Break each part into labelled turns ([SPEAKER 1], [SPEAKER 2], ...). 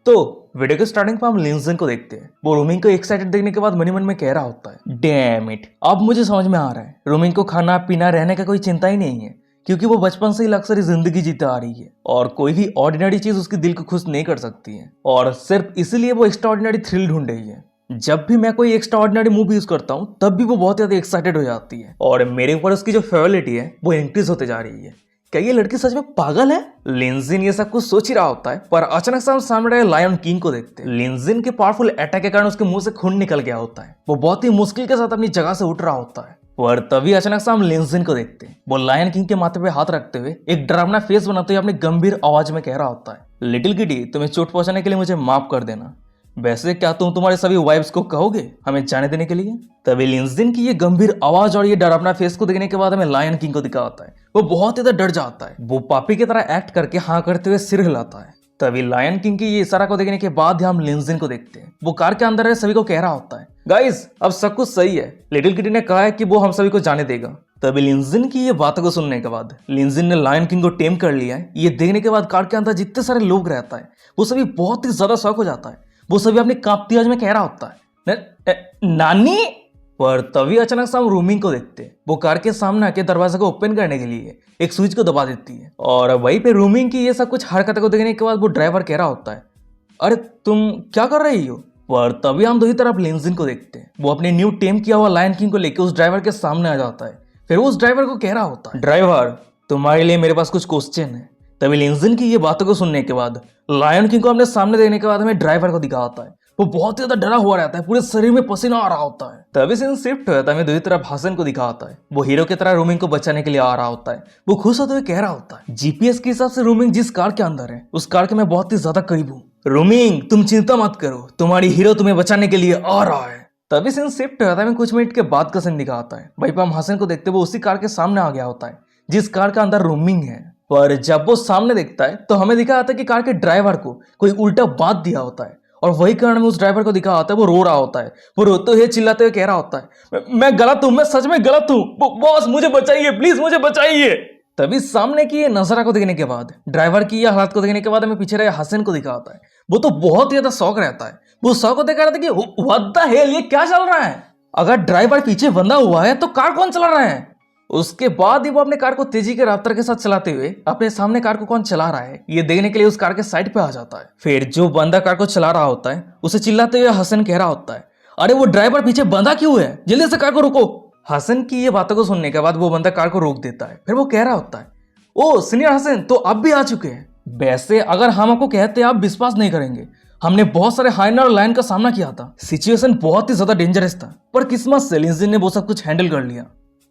[SPEAKER 1] तो वीडियो के स्टार्टिंग पे हम लिंजन को देखते हैं। वो रोमिंग को एक्साइटेड देखने के बाद मन ही मन में कह रहा होता है, डैम इट, अब मुझे समझ में आ रहा है रोमिंग को खाना पीना रहने का कोई चिंता ही नहीं है, क्योंकि वो बचपन से ही लग्जरी जिंदगी जीते आ रही है और कोई भी ऑर्डिनरी चीज उसके दिल को खुश नहीं कर सकती है और सिर्फ इसीलिए वो एक्स्ट्रा ऑर्डिनरी थ्रिल ढूंढ रही है। जब भी मैं कोई एक्स्ट्रा ऑर्डिनरी मूव यूज करता हूँ तब भी वो बहुत ज्यादा एक्साइटेड हो जाती है और मेरे ऊपर उसकी जो फेवरिटी है वो इंक्रीज होते जा रही है। क्या ये लड़की सच में पागल है? लिंजिन ये सब कुछ सोच ही रहा होता है, पर अचानक से हम सामने लायन किंग को देखते हैं। लिंजिन के पावरफुल अटैक के कारण उसके मुंह से खून निकल गया होता है। वो बहुत ही मुश्किल के साथ अपनी जगह से उठ रहा होता है, पर तभी अचानक से हम लिंजिन को देखते हैं। वो लायन किंग के माथे पे हाथ रखते हुए एक डरावना फेस बनाते हुए अपनी गंभीर आवाज में कह रहा होता है, लिटिल किटी, तुम्हें चोट पहुंचाने के लिए मुझे माफ कर देना। वैसे क्या तुम तुम्हारे सभी वाइफ्स को कहोगे हमें जाने देने के लिए? तभी लिंजिन की ये गंभीर आवाज और ये डरावना फेस को देखने के बाद हमें लायन किंग को दिखा होता है। वो बहुत ज्यादा डर जाता है। वो पापी की तरह एक्ट करके हाँ करते हुए सिर हिलाता है। तभी लायन किंग की ये इशारा को देखने के बाद हम लिंजिन को देखते हैं। वो कार के अंदर है सभी को कह रहा होता है, गाइस अब सब कुछ सही है, लिटिल किटी ने कहा है कि वो हम सभी को जाने देगा। तभी लिंजिन की ये बातों को सुनने के बाद लिंजिन ने लायन किंग को टेम कर लिया है। ये देखने के बाद कार के अंदर जितने सारे लोग रहता है वो सभी बहुत ही ज्यादा शौक हो जाता है। वो सभी अपनी कांपती आवाज में कह रहा होता है, नानी। पर तभी अचानक से हम रूमिंग को देखते हैं। वो कार के सामने आके दरवाजा को ओपन करने के लिए एक स्विच को दबा देती है और वहीं पे रूमिंग की ये सब कुछ हरकतों को देखने के बाद वो ड्राइवर कह रहा होता है, अरे तुम क्या कर रही हो? पर तभी हम दूसरी तरफ लिंजिन को देखते हैं। वो अपने न्यू टेम किया हुआ लायन किंग को लेकर उस ड्राइवर के सामने आ जाता है। फिर वो उस ड्राइवर को कह रहा होता है, ड्राइवर तुम्हारे लिए मेरे पास कुछ क्वेश्चन है। तभी लिंजिन की ये बातों को सुनने के बाद लायन किंग को अपने सामने देखने के बाद हमें ड्राइवर को दिखा होता है। वो बहुत ज्यादा डरा हुआ रहता है, पूरे शरीर में पसीना आ रहा होता है। तभी सीन शिफ्ट होता है, हमें दूसरी तरफ हसन को दिखा होता है। वो हीरो की तरह रूमिंग को बचाने के लिए आ रहा होता है। वो खुश होते हुए कह रहा होता है, जीपीएस के हिसाब से रूमिंग जिस कार के अंदर है उस कार के मैं बहुत ही ज्यादा करीब हूँ। रूमिंग तुम चिंता मत करो, तुम्हारी हीरो तुम्हें बचाने के लिए आ रहा है। तभी सीन शिफ्ट होता है, कुछ मिनट के बाद का सीन दिखाता है। वहीं पर हम हसन को देखते हुए उसी कार के सामने आ गया होता है जिस कार के अंदर रूमिंग है। पर जब वो सामने देखता है तो हमें दिखा आता है कि कार के ड्राइवर को कोई उल्टा बात दिया होता है और वही कारण में उस ड्राइवर को दिखा आता है। वो रो रहा होता है। वो रोते हुए चिल्लाते हुए कह रहा होता है, मैं गलत हूं, मैं सच में गलत हूं, बॉस मुझे बचाइए, प्लीज मुझे बचाइए। तभी सामने की ये नजारा को देखने के बाद, ड्राइवर की ये हालत को देखने के बाद हमें पीछे रहे हसन को दिखा आता है। वो तो बहुत ज्यादा शौक रहता है। वो शौक को देख रहा था कि व्हाट द हेल, ये क्या चल रहा है? अगर ड्राइवर पीछे बंधा हुआ है तो कार कौन चला रहा है? उसके बाद ही वो अपने कार को तेजी के रफ्तार के साथ चलाते हुए अपने सामने कार को कौन चला रहा है ये देखने के लिए उस कार के साइड पे आ जाता है। फिर जो बंदा कार को चला रहा होता है उसे चिल्लाते हुए हसन कह रहा होता है, अरे वो ड्राइवर पीछे बंधा क्यों है, जल्दी से कार को रोको। हसन की ये बातों को सुनने के बाद वो बंदा कार को रोक देता है। फिर वो कह रहा होता है, ओ सीनियर हसन, तो आप भी आ चुके हैं। वैसे अगर हम आपको कहते आप विश्वास नहीं करेंगे, हमने बहुत सारे हाइनर और लाइन का सामना किया था। सिचुएशन बहुत ही ज्यादा डेंजरस था, पर किस्मत से लिंजिन ने वो सब कुछ हैंडल कर लिया।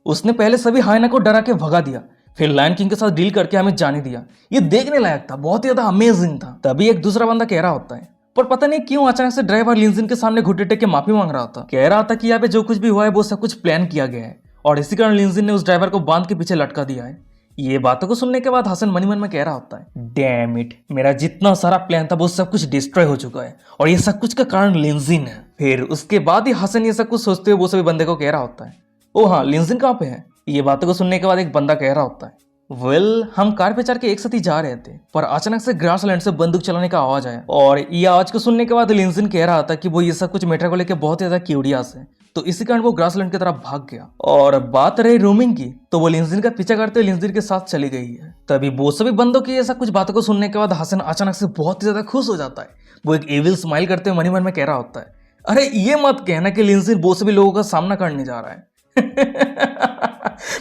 [SPEAKER 1] उसने पहले सभी हाइना को डरा के भगा दिया, फिर लायन किंग के साथ डील करके हमें जाने दिया। ये देखने लायक था, बहुत ही ज्यादा अमेजिंग था। तभी एक दूसरा बंदा कह रहा होता है, पर पता नहीं क्यों अचानक से ड्राइवर लिंजिन के सामने घुटने टेक के माफी मांग रहा था। कह रहा था कि यहाँ पे जो कुछ भी हुआ है वो सब कुछ प्लान किया गया है और इसी कारण लिंजिन ने उस ड्राइवर को बांध के पीछे लटका दिया है। ये बातों को सुनने के बाद हसन मनी मन में कह रहा होता है, डैम इट, मेरा जितना सारा प्लान था वो सब कुछ डिस्ट्रॉय हो चुका है और ये सब कुछ का कारण लिंजिन है। फिर उसके बाद ही हसन ये सब कुछ सोचते हुए वो सभी बंदे को कह रहा होता है, ओ हाँ लिंजिन कहाँ पे है? ये बातों को सुनने के बाद एक बंदा कह रहा होता है, वेल हम कार पे चढ़ के एक साथ ही जा रहे थे, पर अचानक से ग्रासलैंड से बंदूक चलाने का आवाज आया और ये आवाज को सुनने के बाद लिंजिन कह रहा था कि वो ये सब कुछ मैटर को लेकर बहुत ज्यादा क्यूरियस है, तो इसी कारण वो ग्रासलैंड की तरफ भाग गया। और बात रही रूमिंग की, तो वो लिंजिन का पीछा करते हुए लिंजिन के साथ चली गई है। तभी वो सभी बंदों की ऐसा कुछ बातों को सुनने के बाद हसन अचानक से बहुत ही ज्यादा खुश हो जाता है। वो एक एविल स्माइल करते हुए मनी मन में कह रहा होता है, अरे ये मत कहना कि लिंजिन वो सभी लोगों का सामना करने जा रहा है।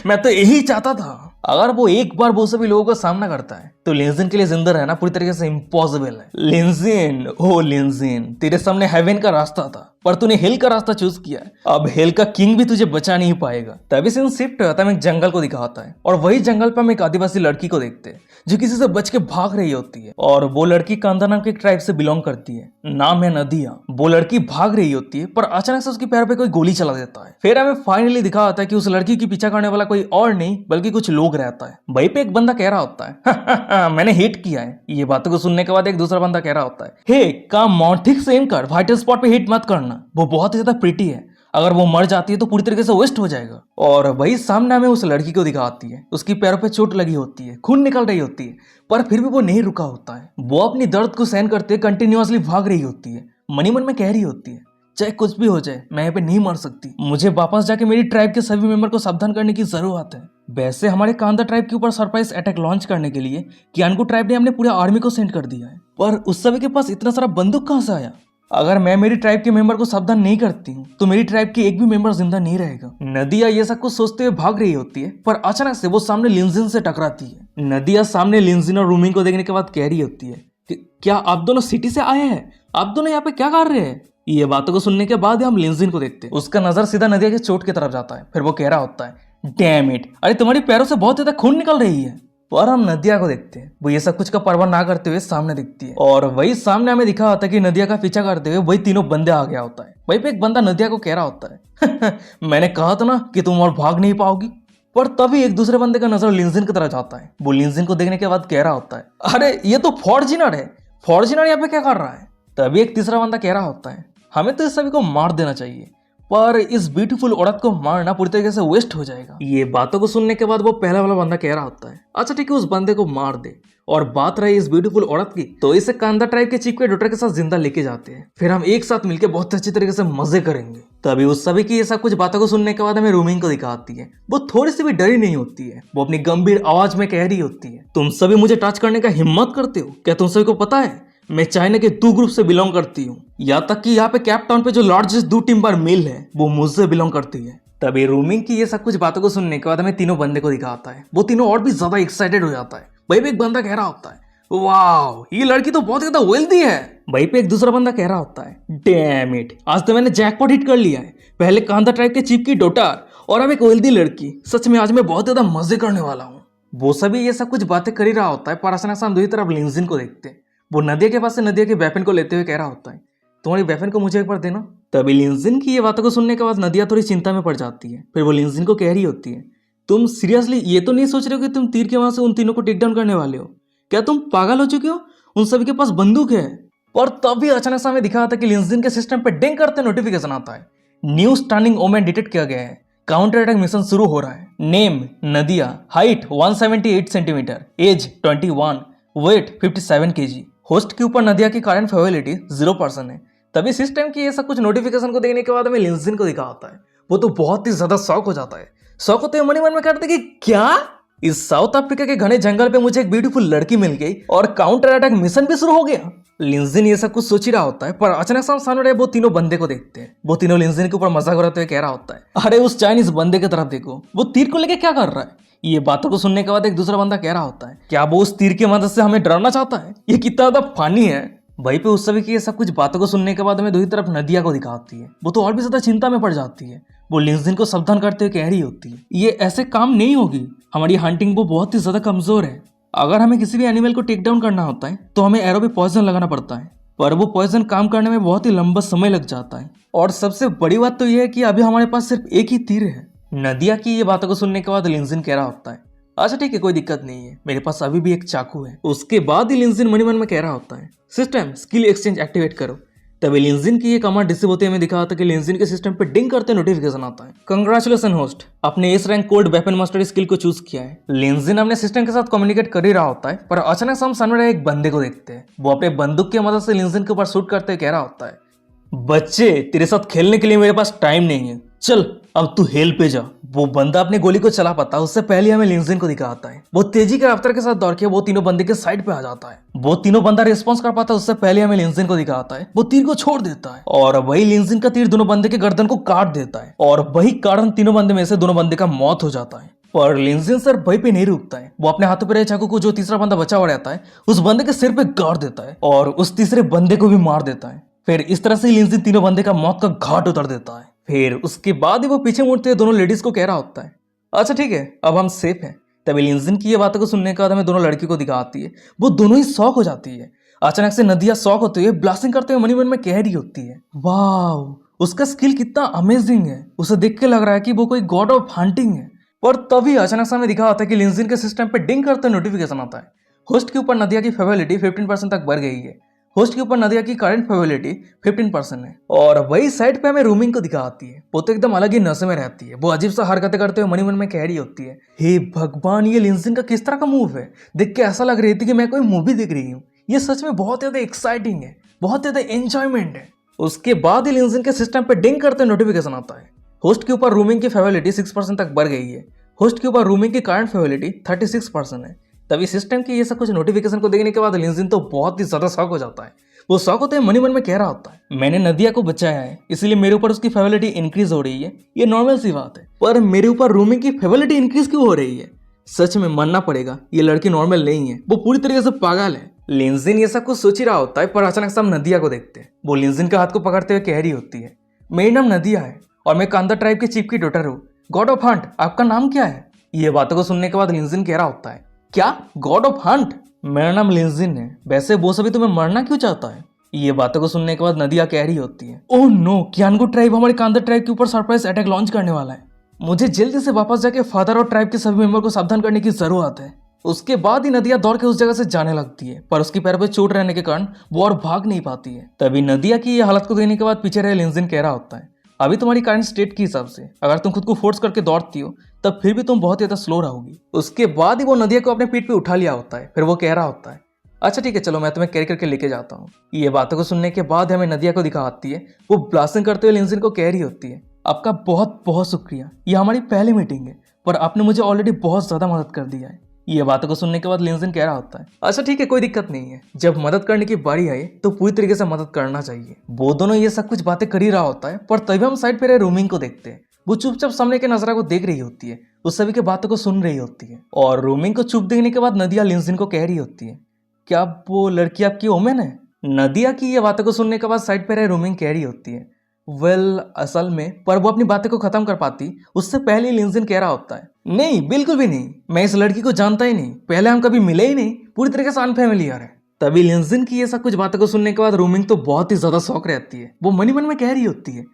[SPEAKER 1] मैं तो यही चाहता था। अगर वो एक बार वो सभी लोगों का सामना करता है तो लिंजिन के लिए जिंदा रहना पूरी तरीके से इम्पॉसिबल है। लिंजिन, ओ लिंजिन, तेरे सामने हेवन का रास्ता था पर तूने हेल का रास्ता चूज किया है। अब हेल का किंग भी तुझे बचा नहीं पाएगा। तभी सीन शिफ्ट होता है, एक जंगल को दिखाता है और वही जंगल पर हम एक आदिवासी लड़की को देखते हैं जो किसी से बच के भाग रही होती है और वो लड़की कांधा नाम के एक ट्राइब से बिलोंग करती है, नाम है नदिया। वो लड़की भाग रही होती है पर अचानक से उसके पैर पे कोई गोली चला देता है। फिर हमें फाइनली दिखा आता है कि उस लड़की की पीछा करने वाला कोई और नहीं बल्कि कुछ लोग रहता है। वहीं पे एक बंदा कह रहा होता है, मैंने हिट किया है। ये बातों को सुनने के बाद एक दूसरा बंदा कह रहा होता है, हे काम ऑन, ठीक से एम कर, वाइटल स्पॉट पे हिट मत करना, वो बहुत ही ज्यादा प्रिटी है अगर वो मर जाती है तो पूरी तरीके से वेस्ट हो जाएगा। और वही सामने हमें उस लड़की को दिखाती है, उसकी पैरों पे चोट लगी होती है, खून निकल रही होती है, पर फिर भी वो नहीं रुका होता है। वो अपनी दर्द को सहन करते कंटिन्यूअसली भाग रही होती है, मनी मन में कह रही होती है चाहे कुछ भी हो जाए मैं यहाँ पे नहीं मर सकती, मुझे वापस जाके मेरी ट्राइब के सभी मेंबर को सावधान करने की जरूरत है। वैसे हमारे कांदा ट्राइब के ऊपर सरप्राइज अटैक लॉन्च करने के लिए कियानगो ट्राइब ने हमने पूरे आर्मी को सेंड कर दिया है, पर उस सभी के पास इतना सारा बंदूक कहाँ से आया? अगर मैं मेरी ट्राइब के मेंबर को सावधान नहीं करती हूँ तो मेरी ट्राइब की एक भी मेंबर जिंदा नहीं रहेगा। नदिया ये सब कुछ सोचते हुए भाग रही होती है, पर अचानक से वो सामने लिंजिन से टकराती है। नदिया सामने लिंजिन और रूमिंग को देखने के बाद कह रही होती है कि क्या आप दोनों सिटी से आए हैं? आप दोनों यहाँ पे क्या कर रहे हैं? ये बातों को सुनने के बाद हम लिंजिन को देखते हैं, उसका नजर सीधा नदिया के चोट की तरफ जाता है। फिर वो कह रहा होता है डैम इट, अरे तुम्हारी पैरों से बहुत ज्यादा खून निकल रही है। और हम नदिया को देखते हैं, वो ये सब कुछ का परवाह ना करते हुए सामने दिखती है, और वही सामने हमें दिखा होता है कि नदिया का पीछा करते हुए वही तीनों बंदे आ गया होता है। वहीं पे एक बंदा नदिया को कह रहा होता है मैंने कहा था ना कि तुम और भाग नहीं पाओगी। पर तभी एक दूसरे बंदे का नजर लिंजिन की तरफ जाता है। वो लिंजिन को देखने के बाद कह रहा होता है अरे ये तो फॉर्जिनर है, फॉर्जिनर यहाँ पे क्या कर रहा है? तभी एक तीसरा बंदा कह रहा होता है हमें तो इस सभी को मार देना चाहिए, पर इस ब्यूटीफुल औरत को मारना पूरी तरीके से वेस्ट हो जाएगा। ये बातों को सुनने के बाद वो पहला वाला बंदा कह रहा होता है अच्छा ठीक है उस बंदे को मार दे। और बात रही इस ब्यूटीफुल औरत की, तो इसे कांदा ट्राइब के चीफ के डॉटर के साथ जिंदा लेके जाते हैं, फिर हम एक साथ मिलकर बहुत अच्छी तरीके से मजे करेंगे। तभी उस सभी की ये सब कुछ बातों को सुनने के बाद हमें रूमिंग को दिखाती है। वो थोड़ी सी भी डरी नहीं होती है, वो अपनी गंभीर आवाज में कह रही होती है तुम सभी मुझे टच करने का हिम्मत करते हो? क्या तुम सभी को पता है मैं चाइना के 2 ग्रुप से बिलोंग करती हूँ, यहाँ तक कि यहाँ पे कैप टाउन पे जो लार्जेस्ट 2 टिम्बर मिल है वो मुझसे बिलोंग करती है। तभी रूमिंग की ये सब कुछ बातों को सुनने के बाद हमें तीनों बंदे को दिखाता है। वो तीनों और भी ज्यादा एक्साइटेड हो जाता है। वहीं पे एक बंदा कह रहा होता है वाह ये लड़की तो बहुत ज्यादा वेल्दी है। वहीं पे एक दूसरा बंदा कह रहा होता है डैम इट, आज तो मैंने जैकपॉट हिट कर लिया है, पहले कांदा ट्राइब के चीफ की डॉटर और अब एक वेल्दी लड़की, सच में आज मैं बहुत ज्यादा मजे करने वाला हूँ। वो सभी ये सब कुछ बातें कर ही रहा होता है, पर अचानक से हम दूसरी तरफ लिंजिन को देखते हैं। वो नदिया के पास से नदिया के वेपन को लेते हुए कह रहा होता है तुम्हारी वेपन को मुझे एक बार देना। तभी लिंजिन की ये बातों को सुनने के बाद नदिया थोड़ी चिंता में पड़ जाती है। फिर वो लिंजिन को कह रही होती है तुम सीरियसली ये तो नहीं सोच रहे हो कि तुम तीर के वहां से उन तीनों को टेक डाउन करने वाले हो? क्या तुम पागल हो चुके हो? उन सभी के पास बंदूक है। और तभी अचानक से हमें दिखा था कि लिंजिन के सिस्टम पे डिंग करते नोटिफिकेशन आता है न्यू स्टनिंग ओमेन डिटेक्ट किया गया है, काउंटर अटैक मिशन शुरू हो रहा है। Name Nadiya, height 178 centimetre, age 21, weight 57 kg। Host के ऊपर नदिया की करंट फेवलिटी 0% है। तभी सिस्टम की ये सब कुछ नोटिफिकेशन को देखने के बाद हमें लिंजिन को दिखा होता है। वो तो बहुत ही ज्यादा शौक हो जाता है। शौक होते हुए मन में करते कि क्या इस साउथ अफ्रीका के घने जंगल पे मुझे एक ब्यूटीफुल लड़की मिल गई और काउंटर अटैक मिशन भी शुरू हो गया। लिंजिन ये सब कुछ सोच ही रहा होता है, पर अचानक से हम सामने रहे वो तीनों बंदे को देखते हैं। वो तीनों लिंजिन के ऊपर मजाक उड़ाते हुए कह रहा होता है अरे उस चाइनीज बंदे की तरफ देखो, वो तीर को लेके क्या कर रहा है। ये बातों को सुनने के बाद एक दूसरा बंदा कह रहा होता है क्या वो उस तीर की मदद से हमें डराना चाहता है? ये कितना ज्यादा फनी है। वहीं पे उस सभी की ये सब कुछ बातों को सुनने के बाद हमें दूसरी तरफ नदिया को दिखाती है। वो तो और भी ज्यादा चिंता में पड़ जाती है। वो लिंजिन को सावधान करते हुए कह रही होती है ये ऐसे काम नहीं होगी, हमारी हंटिंग वो बहुत ही ज्यादा कमजोर है। अगर हमें किसी भी एनिमल को टेक डाउन करना होता है तो हमें एरो पे पॉइजन लगाना पड़ता है, पर वो पॉइजन काम करने में बहुत ही लंबा समय लग जाता है। और सबसे बड़ी बात तो यह है कि अभी हमारे पास सिर्फ एक ही तीर है। नदिया की ये बातों को सुनने के बाद लिंजिन कह रहा होता है अच्छा ठीक है कोई दिक्कत नहीं है, मेरे पास अभी भी एक चाकू है। उसके बाद ही लिंजिन मन में कह रहा होता है सिस्टम स्किल एक्सचेंज एक्टिवेट करो। तभी लिंजिन की ये कमांड रिसीव होते हमें दिखा था कि लिंजिन के सिस्टम पे डिंग करते नोटिफिकेशन आता है कंग्रेचुलेशन होस्ट, अपने इस rank cold weapon master skill को चूज किया है। लिंजिन अपने सिस्टम के साथ कम्युनिकेट कर ही रहा होता है, पर अचानक से हम सामने रहे एक बंदे को देखते हैं। वो अपने बंदूक की मदद से लिंजिन के ऊपर शूट करते हुए कह रहा होता है बच्चे तेरे साथ खेलने के लिए मेरे पास टाइम नहीं है, चल अब तू हेल पे जा। वो बंदा अपनी गोली को चला पाता उससे पहले हमें लिंजिन को दिखाता है। वो तेजी के रफ्तार के साथ दौड़ के वो तीनों बंदे के साइड पे आ जाता है। वो तीनों बंदा रिस्पॉन्स कर पाता उससे पहले हमें लिंजिन को दिखाता है। वो तीर को छोड़ देता है और वही लिंजिन का तीर दोनों बंदे के गर्दन को काट देता है, और वही कारण तीनों बंदे में से दोनों बंदे का मौत हो जाता है। पर लिंजिन सर वहीं पे नहीं रुकता है। वो अपने हाथों पे रहे चाकू को जो तीसरा बंदा बचा हुआ रहता है उस बंदे के सिर पे गाड़ देता है और उस तीसरे बंदे को भी मार देता है। फिर इस तरह से लिंजिन तीनों बंदे का मौत का घाट उतर देता है। फिर उसके बाद ही वो पीछे मुड़ते दोनों लेडीज को कह रहा होता है अच्छा ठीक है अब हम सेफ हैं। तभी लिंजिन की ये बातों को सुनने के बाद हमें दोनों लड़की को दिखाती है। वो दोनों ही शॉक हो जाती है। अचानक से नदिया शॉक होते हुए ब्लास्टिंग करते हुए मन में कह रही होती है वाह उसका स्किल कितना अमेजिंग है, उसे देख के लग रहा है कि वो कोई गॉड ऑफ हंटिंग है। पर तभी अचानक से हमें दिखा होता है कि लिंजिन के सिस्टम पे डिंग करते नोटिफिकेशन आता है होस्ट के ऊपर नदिया की फेवलिटी 15% तक बढ़ गई है। होस्ट के ऊपर नदिया की करंट प्रोबेबिलिटी 15% है। और वही साइड पे हमें रूमिंग को दिखा आती है। वो तो एकदम अलग ही नशे में रहती है। वो अजीब सा हरकतें करते हुए मन में कह रही होती है, हे भगवान, ये लिंजिन का किस तरह का मूव है। देख के ऐसा लग रही थी कि मैं कोई मूवी देख रही हूँ। ये सच में बहुत ज्यादा एक्साइटिंग है, बहुत ज्यादा एंजॉयमेंट है। उसके बाद ही लिंजिन के सिस्टम पे डिंग करते नोटिफिकेशन आता है। होस्ट के ऊपर रूमिंग की फेबिलिटी 6% तक बढ़ गई है। होस्ट के ऊपर रूमिंग की करंट फेबिलिटी 36% है। तभी सिस्टम की ये सब कुछ नोटिफिकेशन को देखने के बाद लिंजिन तो बहुत ही ज्यादा शॉक हो जाता है। वो शॉक होते हैं मन में कह रहा होता है, मैंने नदिया को बचाया है, इसलिए मेरे ऊपर उसकी फेबिलिटी इंक्रीज हो रही है। ये नॉर्मल सी बात है, पर मेरे ऊपर रूमिंग की फेबिलिटी इंक्रीज क्यों हो रही है। सच में मानना पड़ेगा, ये लड़की नॉर्मल नहीं है, वो पूरी तरीके से पागल है। लिंजिन ये सब कुछ सोच ही रहा होता है, पर अचानक से हम नदिया को देखते हैं। वो लिंजिन का हाथ को पकड़ते हुए कह रही होती है, मेरी नाम नदिया है और मैं कांदा ट्राइब के चीफ की डॉटर हूँ। गॉड ऑफ हंट, आपका नाम क्या है। ये बातों को सुनने के बाद लिंजिन कह रहा होता है, क्या गॉड ऑफ हंट। मेरा नाम लिंजिन है, वैसे वो सभी तुम्हें मरना क्यों चाहता है। ये बातों को सुनने के बाद नदिया कह रही होती है, ओह नो, कियानगो ट्राइब हमारे कांदा ट्राइब के ऊपर सरप्राइज अटैक लॉन्च करने वाला है। मुझे जल्दी से वापस जाके फादर और ट्राइब के सभी मेंबर को सावधान करने की जरूरत है। उसके बाद ही नदिया दौड़ के उस जगह से जाने लगती है, पर उसकी पैर पे चोट रहने के कारण वो और भाग नहीं पाती है। तभी नदिया की ये हालत को देखने के बाद पीछे रहे लिंजिन कह रहा होता है, अभी तुम्हारी करंट स्टेट के हिसाब से अगर तुम खुद को फोर्स करके दौड़ती हो तब फिर भी तुम बहुत ज्यादा स्लो रहोगी। उसके बाद ही वो नदिया को अपने पीठ पे उठा लिया होता है। फिर वो कह रहा होता है, अच्छा ठीक है, चलो मैं तुम्हें कैरी करके लेके जाता हूँ। ये बातों को सुनने के बाद हमें नदिया को दिखा आती है। वो ब्लास्टिंग करते हुए लिंजिन को कह रही होती है, आपका बहुत बहुत शुक्रिया, ये हमारी पहली मीटिंग है, पर आपने मुझे ऑलरेडी बहुत ज्यादा मदद कर दिया है। ये बातों को सुनने के बाद लिंजिन कह रहा होता है, अच्छा ठीक है, कोई दिक्कत नहीं है, जब मदद करने की बारी आए तो पूरी तरीके से मदद करना चाहिए। वो दोनों ये सब कुछ बातें कर ही रहा होता है, पर तभी हम साइड पे रहे रूमिंग को देखते हैं। वो चुपचाप सामने के नजरा को देख रही होती है, उस सभी के बातों को सुन रही होती है। और रूमिंग को चुप देखने के बाद नदिया लिंजिन को कह रही होती है, क्या वो लड़की आपकी ओमेन है। नदिया की ये बातों को सुनने के बाद साइड पे रहे रूमिंग कह रही होती है, वेल असल में, पर वो अपनी बातें को खत्म कर पाती उससे पहले लिंजिन कह रहा होता है, नहीं बिल्कुल भी नहीं, मैं इस लड़की को जानता ही नहीं, पहले हम कभी मिले ही नहीं, पूरी तरीके से अनफैमिलियर है। तभी लिंजिन की ये सब कुछ बातों को सुनने के बाद रूमिंग तो बहुत ही ज्यादा शौक रहती है। वो मन में कह रही होती है,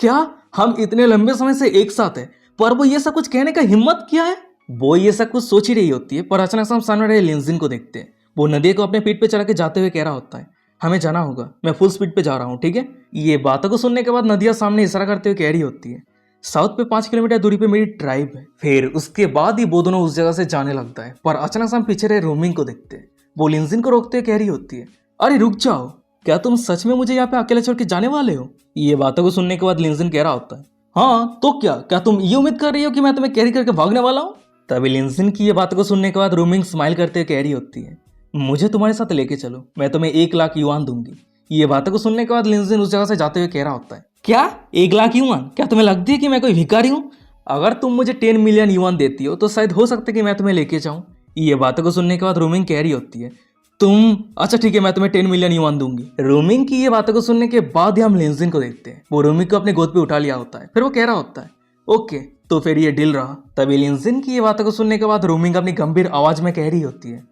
[SPEAKER 1] क्या हम इतने लंबे समय से एक साथ है, पर वो ये सब कुछ कहने का हिम्मत किया है। वो ये सब कुछ सोच ही रही होती है, पर अचानक से हम सामने रहे लिंजिन को देखते हैं। वो नदिया को अपने पीठ पे चढ़ा के जाते हुए कह रहा होता है, हमें जाना होगा, मैं फुल स्पीड पे जा रहा हूँ, ठीक है। ये बातों को सुनने के बाद नदिया सामने इशारा करते हुए कह रही होती है, साउथ पे 5 किलोमीटर दूरी पे मेरी ट्राइब है। फिर उसके बाद ही वो दोनों उस जगह से जाने लगता है, पर अचानक से हम पीछे रहे रूमिंग को देखते हैं। वो लिंजिन को रोकते हुए कह रही होती है, अरे रुक जाओ, क्या तुम सच में मुझे यहाँ पे अकेले छोड़ के जाने वाले हो। ये बातों को सुनने के बाद लिंजिन कह रहा होता है, हाँ तो क्या तुम ये उम्मीद कर रही हो कि मैं तुम्हें कैरी करके भागने वाला हूँ। तभी लिंजिन की ये बातों को सुनने के बाद रूमिंग स्माइल करते हुए कह रही होती है, मुझे तुम्हारे साथ लेके चलो, मैं तुम्हें 1 लाख युआन दूंगी। ये बातों को सुनने के बाद लिंजिन उस जगह से जाते हुए कह रहा होता है, क्या 1 लाख युआन, क्या तुम्हें लगती है कि मैं कोई भिखारी हूँ। अगर तुम मुझे 10 मिलियन युआन देती हो तो शायद हो सकता है कि मैं तुम्हें लेके जाऊँ। ये बातों को सुनने के बाद रूमिंग कह रही होती है, तुम, अच्छा ठीक है, मैं तुम्हें 10 मिलियन युआन दूंगी। रूमिंग की ये बातों को सुनने के बाद ही हम लिंजिन को देखते हैं। वो रूमिंग को अपने गोद पे उठा लिया होता है। फिर वो कह रहा होता है, ओके तो फिर ये डील रहा। तभी लिंजिन की ये बातों को सुनने के बाद रूमिंग अपनी गंभीर आवाज में कह रही होती है,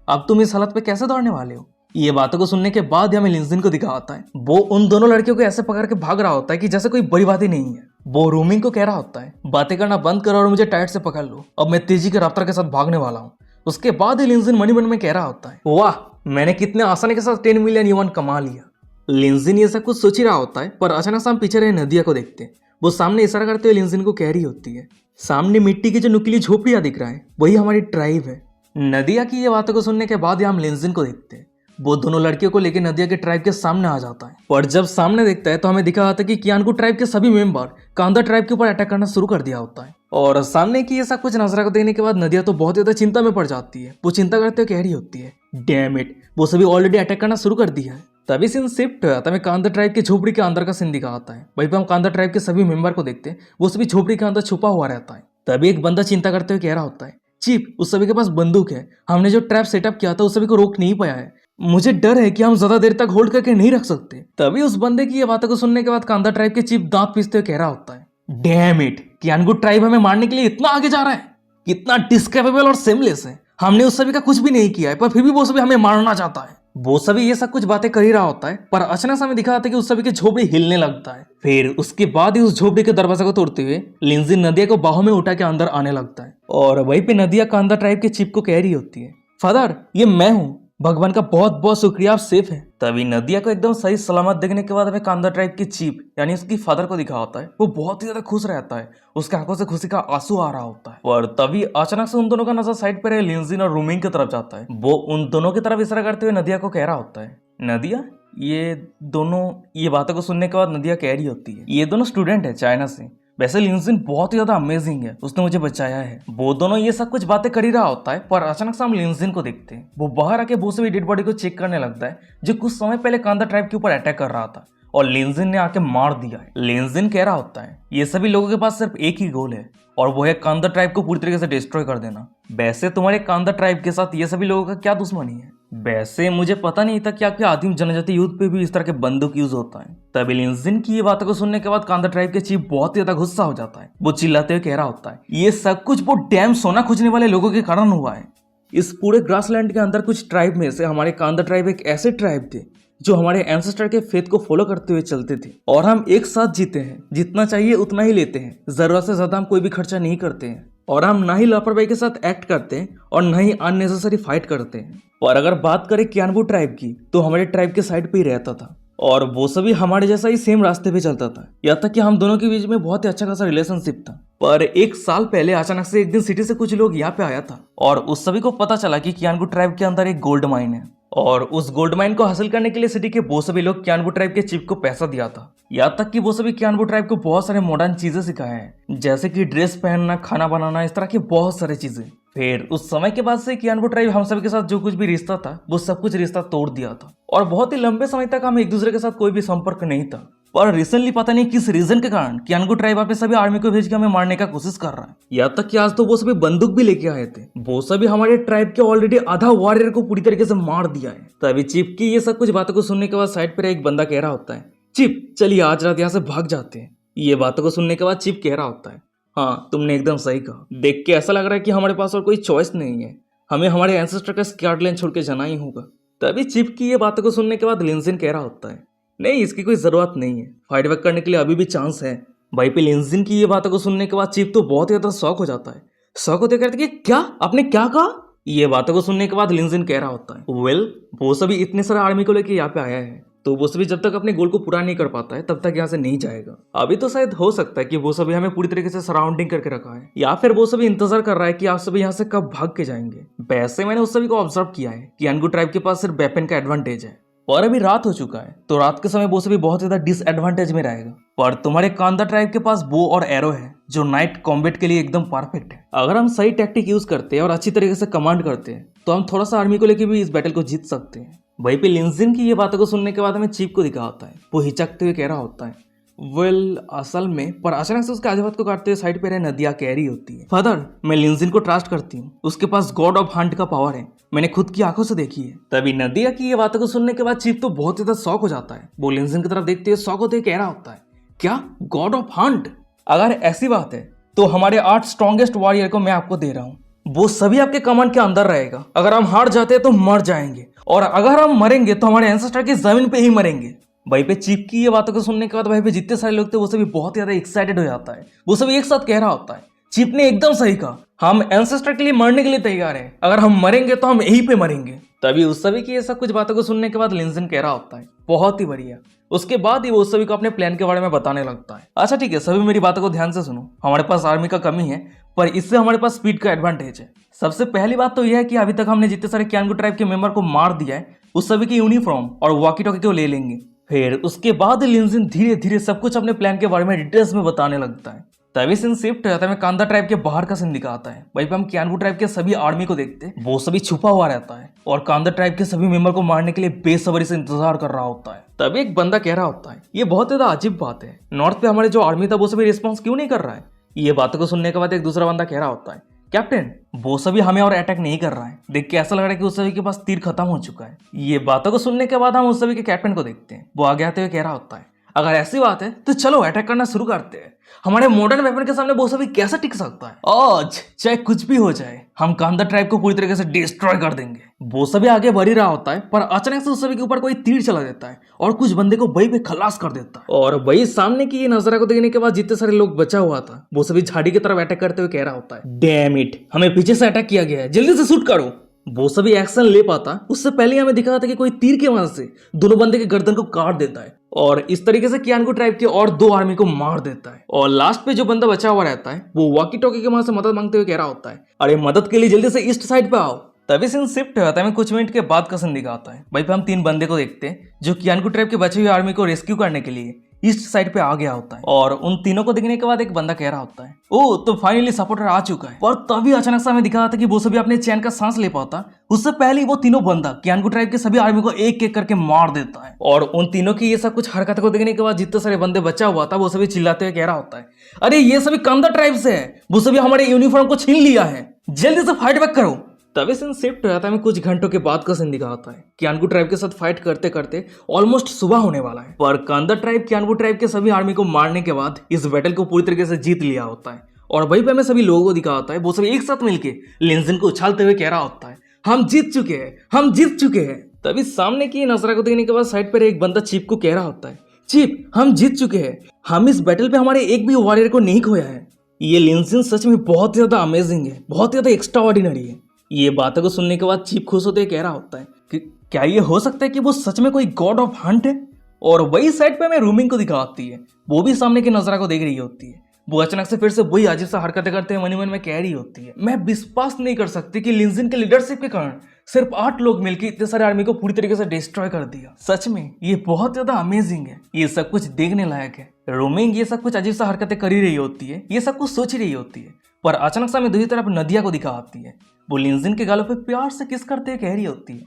[SPEAKER 1] अब तुम इस हालत पे कैसे दौड़ने वाले हो। ये बातों को सुनने के बाद हमें लिंजिन को दिखा आता है। वो उन दोनों लड़कियों को ऐसे पकड़ के भाग रहा होता है कि जैसे कोई बड़ी बात ही नहीं है। वो रूमिंग को कह रहा होता है, बातें करना बंद करो और मुझे टाइट से पकड़ लो, अब मैं तेजी के रफ्तार के साथ भागने वाला हूँ। उसके बाद ही लिंजिन मन में कह रहा होता है, वाह, मैंने कितने आसानी के साथ 10 मिलियन युआन कमा लिया। लिंजिन ये सब कुछ सोच ही रहा होता है, पर अचानक से हम पीछे रहे नदिया को देखते हैं। वो सामने इशारा करते हुए लिंजिन को कह रही होती है, सामने मिट्टी की जो नुकीली झोपड़ियां दिख रहा है वही हमारी ट्राइब है। नदिया की ये बातों को सुनने के बाद हम लिंजिन को देखते हैं। वो दोनों लड़कियों को लेकर नदिया के ट्राइब के सामने आ जाता है, और जब सामने देखता है तो हमें दिखा आता है कि कियानगो ट्राइब के सभी मेंबर कांदा ट्राइब के ऊपर अटैक करना शुरू कर दिया होता है। और सामने की ये सब कुछ नजरा को देखने के बाद नदिया तो बहुत ज्यादा चिंता में पड़ जाती है। वो चिंता करते हुए कह रही होती है, डैम इट, वो सभी ऑलरेडी अटैक करना शुरू कर दिया है। तभी सीन शिफ्ट होता है, कांदा ट्राइब की झोपड़ी के अंदर का सीन दिखा आता है। वहीं पे हम कांदा ट्राइब के सभी मेंबर को देखते हैं, वो सभी झोपड़ी के अंदर छुपा हुआ रहता है। तभी एक बंदा चिंता करते हुए कह रहा होता है, चीफ, उस सभी के पास बंदूक है, हमने जो ट्रैप सेटअप किया था उस सभी को रोक नहीं पाया है, मुझे डर है कि हम ज्यादा देर तक होल्ड करके नहीं रख सकते। तभी उस बंदे की ये बातों को सुनने के बाद कांदा ट्राइब के चीफ दांत पीसते हुए कह रहा होता है, डैम इट, कियानगो ट्राइब हमें मारने के लिए इतना आगे जा रहा है, कितना डिस्कैपेबल और सेमलेस है। हमने उस सभी का कुछ भी नहीं किया है, पर फिर भी वो सभी हमें मारना चाहता है। वो सभी ये सब कुछ बातें कर ही रहा होता है, पर अचानक से हमें दिखा आता है कि उस सभी की झोपड़ी हिलने लगता है। फिर उसके बाद ही उस झोपड़ी के दरवाजे को तोड़ते हुए लिंजिन नदिया को बाहों में उठा के अंदर आने लगता है। और वहीं पे नदिया कांदा ट्राइब के चीफ को कह रही होती है, फादर, ये मैं हूँ, भगवान का बहुत बहुत शुक्रिया, आप सेफ हैं। तभी नदिया को एकदम सही सलामत देखने के बाद हमें कांदा ट्राइब की चीफ यानी उसकी फादर को दिखा होता है। वो बहुत ही ज्यादा खुश रहता है, उसके आंखों से खुशी का आंसू आ रहा होता है। और तभी अचानक से उन दोनों का नजर साइड पर लिंजिन और रूमिंग की तरफ जाता है। वो उन दोनों की तरफ इशारा करते हुए नदिया को कह रहा होता है, नदिया ये दोनों, ये बातों को सुनने के बाद नदिया कह रही होती है, ये दोनों स्टूडेंट है चाइना से। वैसे लिंजिन बहुत ही ज्यादा अमेजिंग है, उसने मुझे बचाया है। वो दोनों ये सब कुछ बातें कर ही रहा होता है, पर अचानक से हम लिंजिन को देखते हैं। वो बाहर आके वो सभी डेड बॉडी को चेक करने लगता है जो कुछ समय पहले कांदा ट्राइब के ऊपर अटैक कर रहा था, और लिंजिन ने आके मार दिया है। लिंजिन कह रहा होता है ये सभी लोगों के पास सिर्फ एक ही गोल है, और वो है कांदा ट्राइब को पूरी तरीके से डिस्ट्रॉय कर देना। वैसे तुम्हारे कांदा ट्राइब के साथ ये सभी लोगों का क्या दुश्मनी है? वैसे मुझे पता नहीं था कि आपके आदिम जनजाति युद्ध पे भी इस तरह के बंदूक यूज होता है। तभी लिंजिन की ये बातों को सुनने के बाद कांदा ट्राइब के चीफ बहुत ही ज्यादा गुस्सा हो जाता है। वो चिल्लाते हुए कह रहा होता है, ये सब कुछ वो डैम सोना खोजने वाले लोगों के कारण हुआ है। इस पूरे ग्रासलैंड के अंदर कुछ ट्राइब में से हमारे कांदा ट्राइब एक ऐसे ट्राइब थे जो हमारे एंसेस्टर के फेथ को फॉलो करते हुए चलते थे, और हम एक साथ जीते हैं, जितना चाहिए उतना ही लेते हैं, जरूरत से ज्यादा हम कोई भी खर्चा नहीं करते हैं, और हम ना ही लापरवाही के साथ एक्ट करते हैं और ना ही अननेसेसरी फाइट करते हैं। और अगर बात करें कियानबू ट्राइब की, तो हमारे ट्राइब के साइड पे ही रहता था, और वो सभी हमारे जैसा ही सेम रास्ते पे चलता था, यहाँ तक कि हम दोनों के बीच में बहुत ही अच्छा खासा रिलेशनशिप था। पर एक साल पहले अचानक से एक दिन सिटी से कुछ लोग यहाँ पे आया था, और उस सभी को पता चला कि कियानबू ट्राइब के अंदर एक गोल्ड माइन है, और उस गोल्ड माइन को हासिल करने के लिए सिटी के वो सभी लोग कियानबू ट्राइब के चीफ को पैसा दिया था। यहाँ तक कि वो सभी कियानबू ट्राइब को बहुत सारे मॉडर्न चीजें सिखाए हैं, जैसे कि ड्रेस पहनना, खाना बनाना, इस तरह की बहुत सारी चीजें। फिर उस समय के बाद से कियानबू ट्राइब हम सभी के साथ जो कुछ भी रिश्ता था वो सब कुछ रिश्ता तोड़ दिया था, और बहुत ही लंबे समय तक हम एक दूसरे के साथ कोई भी संपर्क नहीं था। पर रिसेंटली पता नहीं किस रीजन के कारण कियानबू ट्राइब अपने सभी आर्मी को भेज के हमें मारने का कोशिश कर रहा है। यहाँ तक कि आज तो वो सभी बंदूक भी लेके आए थे। वो सभी हमारे ट्राइब के ऑलरेडी आधा वॉरियर को पूरी तरीके से मार दिया है। तभी चीफ की ये सब कुछ बातों को सुनने के बाद साइड पर एक बंदा कह रहा होता है, चीफ चलिए आज रात यहाँ से भाग जाते हैं। ये बातों को सुनने के बाद चीफ कह रहा होता है, हाँ तुमने एकदम सही कहा, देख के ऐसा लग रहा है कि हमारे पास और कोई चॉइस नहीं है, हमें हमारे एंसेस्टर का स्क्वाडलेन छोड़ के जाना ही होगा। तभी चीफ की ये बातों को सुनने के बाद लिंजिन कह रहा होता है, नहीं इसकी कोई जरूरत नहीं है, फाइट बैक करने के लिए अभी भी चांस है। भाई पे लिंजिन की ये बातों को सुनने के बाद चीफ तो बहुत ही ज्यादा शॉक हो जाता है। शॉक होते कहते कि क्या आपने क्या कहा? ये बातों को सुनने के बाद लिंजिन कह रहा होता है, वेल वो सभी इतने सारे आर्मी को लेके यहाँ पे आया है, तो वो सभी जब तक अपने गोल को पूरा नहीं कर पाता है तब तक यहाँ से नहीं जाएगा। अभी तो शायद हो सकता है कि वो सभी हमें पूरी तरीके से सराउंडिंग करके रखा है, या फिर वो सभी इंतजार कर रहा है कि आप सभी यहाँ से कब भाग के जाएंगे। वैसे मैंने उस सभी को ऑब्जर्व किया है कि कियानबू ट्राइब के पास सिर्फ वेपन का एडवांटेज है, और अभी रात हो चुका है, तो रात के समय वो सभी बहुत ज्यादा डिसएडवांटेज में रहेगा। पर तुम्हारे कांदा ट्राइब के पास बो और एरो है जो नाइट कॉम्बैट के लिए एकदम परफेक्ट है। अगर हम सही टैक्टिक यूज करते हैं और अच्छी तरीके से कमांड करते हैं तो हम थोड़ा सा आर्मी को लेकर भी इस बैटल को जीत सकते हैं। वहीं पे लिंजिन की ये बातों को सुनने के बाद हमें चीफ को दिखा होता है, वो हिचकते हुए कह रहा होता है, वेल असल में, पर अचानक से उसके आधे हाथ को काटते हुए साइड पे रहे नदिया कह रही होती है, फादर मैं लिंजिन को ट्रस्ट करती हूँ, उसके पास गॉड ऑफ हंट का पावर है, मैंने खुद की आंखों से देखी है। तभी नदिया की ये बातों को सुनने के बाद चीफ तो बहुत ज्यादा शॉक हो जाता है। वो लिंजिन की तरफ देखते हुए शॉक होते हुए कह रहा होता है, क्या गॉड ऑफ हंट? अगर ऐसी बात है तो हमारे 8 स्ट्रॉन्गेस्ट वॉरियर को मैं आपको दे रहा हूँ, वो सभी आपके कमांड के अंदर रहेगा। अगर हम हार जाते हैं तो मर जाएंगे, और अगर हम मरेंगे तो हमारे एंसेस्टर की जमीन पे ही मरेंगे। भाई पे चीफ की ये बातों को सुनने के बाद भाई पे जितने सारे लोग थे वो सभी बहुत ज्यादा एक्साइटेड हो जाता है। वो सभी एक साथ कह रहा होता है, चीफ ने एकदम सही कहा, हम एंसेस्टर के लिए मरने के लिए तैयार हैं, अगर हम मरेंगे तो हम यहीं पे मरेंगे। तभी उस सभी की ये सब कुछ बातों को सुनने के बाद लिंजिन कह रहा होता है, बहुत ही बढ़िया। उसके बाद ही वो सभी को अपने प्लान के बारे में बताने लगता है। अच्छा ठीक है, सभी मेरी बातों को ध्यान से सुनो, हमारे पास आर्मी का कमी है, पर इससे हमारे पास स्पीड का एडवांटेज है। सबसे पहली बात तो यह है कि अभी तक हमने जितने सारे कियानबू ट्राइब के मेंबर को मार दिया है, उस सभी की यूनिफॉर्म और वॉकी टॉकी को ले लेंगे। फिर उसके बाद लिंजिन धीरे धीरे सब कुछ अपने प्लान के बारे में डिटेल्स में बताने लगता है। तभी सीन शिफ्ट हो जाता है, कांदा ट्राइब के बाहर का सीन दिखाता है। वहीं पे हम कियानबू ट्राइब के सभी आर्मी को देखते हैं, वो सभी छुपा हुआ रहता है और कांदा ट्राइब के सभी मेंबर को मारने के लिए बेसब्री से इंतजार कर रहा होता है। तभी एक बंदा कह रहा होता है, ये बहुत ज्यादा अजीब बात है, नॉर्थ पे हमारे जो आर्मी था वो सभी रिस्पॉन्स क्यों नहीं कर रहा है? ये बातों को सुनने के बाद एक दूसरा बंदा कह रहा होता है, कैप्टन वो सभी हमें और अटैक नहीं कर रहा है, देख के ऐसा लग रहा है कि उस सभी के पास तीर खत्म हो चुका है। ये बातों को सुनने के बाद हम उस सभी के कैप्टन को देखते हैं, वो आगे आते हुए कह रहा होता है, अगर ऐसी बात है तो चलो अटैक करना शुरू करते हैं, हमारे मॉडर्न वेपन के सामने वो सभी कैसा टिक सकता है? आज चाहे कुछ भी हो जाए हम कांदा ट्राइब को पूरी तरीके से डिस्ट्रॉय कर देंगे। वो सभी आगे बढ़ ही रहा होता है, पर अचानक से उस सभी के ऊपर कोई तीर चला देता है और कुछ बंदे को वही पे खलास कर देता है। और वही सामने की ये नजारा को देखने के बाद जितने सारे लोग बचा हुआ था वो सभी झाड़ी की तरफ अटैक करते हुए कह रहा होता है, डैम इट, हमें पीछे से अटैक किया गया है, जल्दी से शूट करो। वो सभी एक्शन ले पाता उससे पहले हमें दिखा था कि कोई तीर के मदद से दोनों बंदे के गर्दन को काट देता है और इस तरीके से कियानगो ट्राइब के और 2 आर्मी को मार देता है। और लास्ट पे जो बंदा बचा हुआ रहता है वो वॉकी टॉकी के वहां से मदद मांगते हुए कह रहा होता है, अरे मदद के लिए जल्दी से ईस्ट साइड पे आओ। तभी सीन शिफ्ट होता है, कुछ मिनट के बाद का सीन दिखाता है। वहीं पे हम 3 बंदे को देखते हैं जो कियानगो ट्राइब के बचे हुए आर्मी को रेस्क्यू करने के लिए ईस्ट साइड पे आ गया होता है। और उन तीनों को देखने के बाद एक बंदा कह रहा होता है, ओ तो फाइनली सपोर्टर आ चुका है। और तभी अचानक से हमें दिखा था कि वो सभी अपने चैन का सांस ले पाता उससे पहले ही वो तीनों बंदा कियानगो ट्राइब के सभी आर्मी को एक एक करके मार देता है। और उन तीनों की ये सब कुछ हरकत को देखने के बाद जितने सारे बंदे बचा हुआ था वो सभी चिल्लाते हुए कह रहा होता है, अरे ये सभी कांदा ट्राइब से है, वो सभी हमारे यूनिफॉर्म को छीन लिया है, जल्दी से फाइट बैक करो। तभी सीन शिफ्ट हो जाता है, कुछ घंटों के बाद का सीन दिखाता है। कियानगो ट्राइब के साथ फाइट करते करते ऑलमोस्ट सुबह होने वाला है, पर कांदा ट्राइब कियानगो ट्राइब के सभी आर्मी को मारने के बाद इस बैटल को पूरी तरीके से जीत लिया होता है। और वहीं पे हमें सभी लोगों को दिखा होता है, वो सभी एक साथ मिलके लिंजिन को उछालते हुए कह रहा होता है, हम जीत चुके हैं, हम जीत चुके हैं। तभी सामने की नजरा को देखने के बाद साइड पर एक बंदा चीप को कह रहा होता है, चीप हम जीत चुके हैं, हम इस बैटल पे हमारे एक भी वॉरियर को नहीं खोया है। ये लिंजिन सच में बहुत ज्यादा अमेजिंग है, बहुत ज्यादा एक्स्ट्रा ऑर्डिनरी है। ये बातों को सुनने के बाद चीप खुश होते कह रहा होता है कि क्या ये हो सकता है कि वो सच में कोई गॉड ऑफ हंट है। और वही साइड पे हमें रूमिंग को दिखाती है, वो भी सामने की नजरा को देख रही होती है। वो अचानक से फिर से वही अजीब सा हरकतें करते हुए मन में कह रही होती है, मैं विश्वास नहीं कर सकती कि लिंजिन के लीडरशिप के कारण सिर्फ 8 लोग मिलकर इतने सारे आर्मी को पूरी तरीके से डिस्ट्रॉय कर दिया। सच में ये बहुत ज्यादा अमेजिंग है, ये सब कुछ देखने लायक है। रूमिंग ये सब कुछ अजीब सा हरकतें कर ही रही होती है, ये सब कुछ सोच ही रही होती है, पर अचानक से हमें दूसरी तरफ नदिया को दिखा आती है। वो लिंजिन के गालों पे प्यार से किस करते हुए कह रही होती है,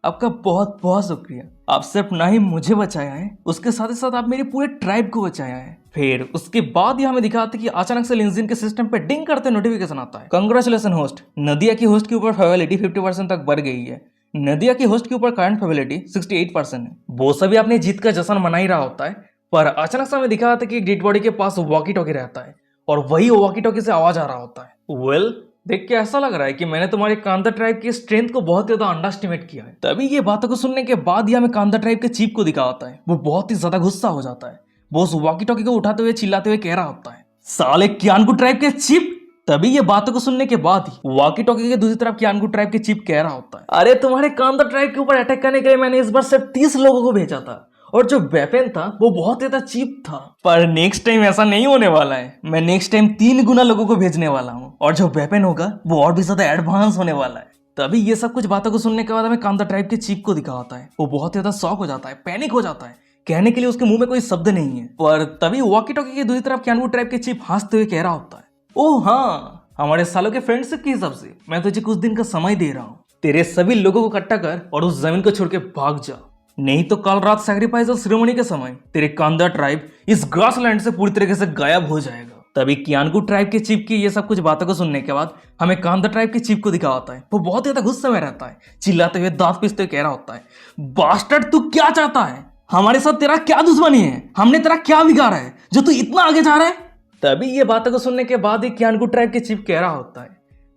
[SPEAKER 1] आपका बहुत बहुत शुक्रिया, आप सिर्फ ना ही मुझे बचाया है, उसके साथ ही साथ आप मेरे पूरे ट्राइब को बचाया है। फिर उसके बाद ही हमें दिखाते कि अचानक से लिंजिन के सिस्टम पे डिंग करते नोटिफिकेशन आता है, कंग्रेचुलेशन होस्ट, नदिया की होस्ट के ऊपर फेबिलिटी 50% तक बढ़ गई है। नदिया की होस्ट के ऊपर करंट फेबिलिटी 68% है। वो सभी अपनी जीत का जश्न मना ही रहा होता है, पर अचानक से हमें दिखाता है कि डेड बॉडी के पास वॉकी टॉकी रहता है और वही वॉकी टॉकी से आवाज आ रहा होता है, वेल देख के ऐसा लग रहा है कि मैंने तुम्हारे कांदा ट्राइब की स्ट्रेंथ को बहुत ज्यादा अंडरस्टिमेट किया है। तभी ये बातों को सुनने के बाद ही हमें कांदा ट्राइब के चीफ को दिखा होता है, वो बहुत ही ज्यादा गुस्सा हो जाता है। वो उस वॉकी टॉकी को उठाते हुए चिल्लाते हुए कह रहा होता है, साले कियानगो ट्राइब के चीफ। तभी ये बातों को सुनने के बाद ही वॉकी टॉकी के दूसरी तरफ कियानगो ट्राइब के चीफ कह रहा होता है, अरे तुम्हारे कांदा ट्राइब के ऊपर अटैक करने के लिए मैंने इस बार सिर्फ 30 लोगों को भेजा था और जो वेपन था वो बहुत ज्यादा चीप था, पर नेक्स्ट टाइम ऐसा नहीं होने वाला है। मैं नेक्स्ट टाइम 3 गुना लोगों को भेजने वाला हूँ और जो वेपन होगा वो और भी ज्यादा एडवांस होने वाला है। तभी ये सब कुछ बातों को सुनने के बाद हमें कांदा ट्राइब के चीफ को दिखा होता है, वो बहुत ज्यादा शॉक हो जाता है, पैनिक हो जाता है, कहने के लिए उसके मुंह में कोई शब्द नहीं है। पर तभी वॉकी टॉकी के दूसरी तरफ कियानगो ट्राइब के चीफ हंसते हुए कह रहा होता है, ओह हाँ, हमारे सालों के फ्रेंडशिप के हिसाब से मैं तुझे कुछ दिन का समय दे रहा हूँ, तेरे सभी लोगों को इकट्ठा कर और उस जमीन को छोड़ के भाग जा, नहीं तो कल रात सैक्रिफाइस सेरेमनी के समय तेरे कांदा ट्राइब इस ग्रासलैंड से पूरी तरीके से गायब हो जाएगा। तभी कियानगो ट्राइब के चीफ की ये सब कुछ बातों को सुनने के बाद हमें कांदा ट्राइब के चीफ को दिखा होता है, वो बहुत ज्यादा गुस्से में रहता है, चिल्लाते हुए दांत पीसते हुए कह रहा होता है, बास्टर्ड तू क्या चाहता है, हमारे साथ तेरा क्या दुश्मनी है, हमने तेरा क्या बिगाड़ा है जो तू इतना आगे जा रहा है। तभी ये बातों को सुनने के बाद ही कियानगो ट्राइब के चीफ कह रहा होता है,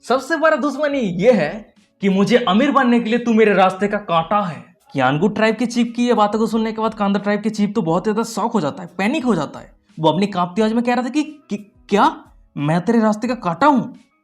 [SPEAKER 1] सबसे बड़ा दुश्मनी ये है कि मुझे अमीर बनने के लिए तू मेरे रास्ते का कांटा है। कियानगो ट्राइब के चीफ की ये बातों को सुनने के बाद कांदा ट्राइब के चीफ तो बहुत ज्यादा शॉक हो जाता है, पैनिक हो जाता है। वो अपनी कांपती आवाज में कह रहा था कि क्या मैं तेरे रास्ते का कांटा हूं,